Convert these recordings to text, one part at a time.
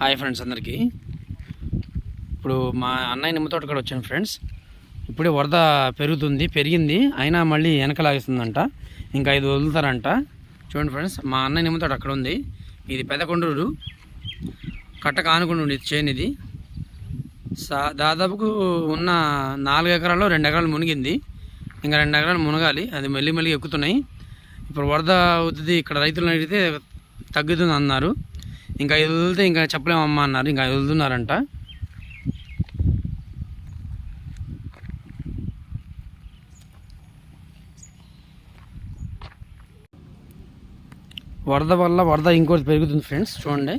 Hi friends అందరికీ. ఇప్పుడు మా అన్నయ్య నిమ్మ తోట కూడా వచ్చాను ఫ్రెండ్స్. ఇప్పుడే వరద పెరిగింది అయినా మళ్ళీ వెనకలాగిస్తుందంట. ఇంకా 5 వదులుతారంట. చూడండి ఫ్రెండ్స్, మా అన్నయ్య నిమ్మ తోట అక్కడ ఉంది. ఇది పెద్ద కొండూరు కట్టక ఆనుకుని ఉండేది చేను. ఇది దాదాపుకు ఉన్న 4 ఎకరాల్లో 2 ఎకరాలు మునిగింది. ఇంకా 2 ఎకరాలు మునగాలి. అది మెల్లి ఎక్కుతున్నాయి. ఇప్పుడు వరద అవుతుంది. ఇక్కడ రైతులను అడిగితే తగ్గుతుంది అన్నారు. ఇంకా 5 వదిలితే ఇంకా చెప్పలేమమ్మా అన్నారు. ఇంకా 5 వదులుతున్నారంట. వరద ఇంకోటి పెరుగుతుంది ఫ్రెండ్స్. చూడండి,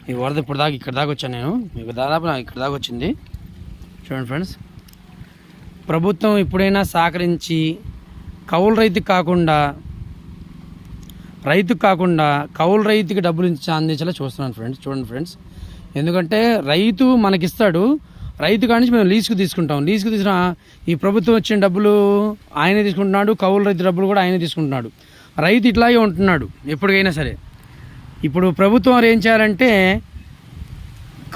ఈ వరద ఇప్పుడు దాకా ఇక్కడ దాకా వచ్చాను నేను. మీకు దాదాపు నాకు ఇక్కడ దాకా వచ్చింది. చూడండి ఫ్రెండ్స్, ప్రభుత్వం ఇప్పుడైనా సహకరించి కౌలు రైతుకి కాకుండా కౌలు రైతుకి డబ్బులు అందించేలా చూస్తున్నాను ఫ్రెండ్స్. చూడండి ఫ్రెండ్స్, ఎందుకంటే రైతు మనకిస్తాడు. రైతు కాడి నుంచి మేము లీజుకు తీసుకుంటాం. లీజుకు తీసుకున్న ఈ ప్రభుత్వం వచ్చిన డబ్బులు ఆయనే తీసుకుంటున్నాడు. కౌలు రైతు డబ్బులు కూడా ఆయనే తీసుకుంటున్నాడు. రైతు ఇట్లాగే ఉంటున్నాడు ఎప్పటికైనా సరే. ఇప్పుడు ప్రభుత్వం వారు ఏం చేయాలంటే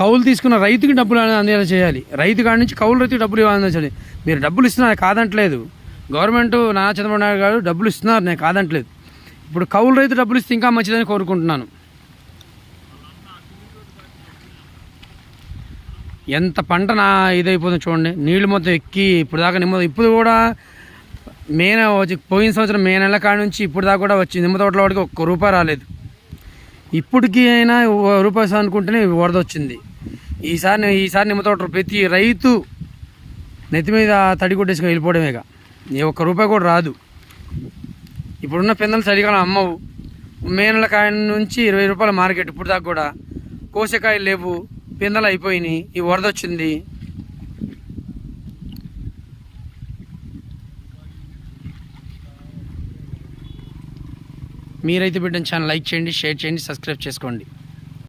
కౌలు తీసుకున్న రైతుకి డబ్బులు అందేలా చేయాలి. రైతు కాడి నుంచి కౌలు రైతుకి డబ్బులు అందించాలి. మీరు డబ్బులు ఇస్తున్నారు, కాదంటలేదు. గవర్నమెంట్ నారా చంద్రబాబు నాయుడు గారు డబ్బులు ఇస్తున్నారు, నేను కాదంటలేదు. ఇప్పుడు కౌలు రైతు డబ్బులు ఇస్తే ఇంకా మంచిదని కోరుకుంటున్నాను. ఎంత పంట ఇదైపోతుంది చూడండి. నీళ్ళు మొత్తం ఎక్కి ఇప్పుడు దాకా ఇప్పుడు కూడా పోయిన సంవత్సరం మే నెల కాడ నుంచి ఇప్పుడు దాకా కూడా వచ్చి నిమ్మ తోటలో వాడికి ₹1 రాలేదు. ఇప్పటికీ అయినా ₹1 అనుకుంటేనే వరద వచ్చింది. ఈసారి నిమ్మ తోట ప్రతి రైతు నెత్తి మీద తడి కొట్టేసుకొని వెళ్ళిపోవడమేగా. ₹1 కూడా రాదు. ఇప్పుడున్న పిందెలు చలికాలం అమ్మవు. మే నెల కాయ నుంచి ₹20 మార్కెట్. ఇప్పుడు దాకా కూడా కోసేకాయలు లేవు, పిందెలు అయిపోయినాయి. ఈ వరద వచ్చింది. మీరైతే బిడ్డను ఛానల్ లైక్ చేయండి, షేర్ చేయండి, సబ్స్క్రైబ్ చేసుకోండి.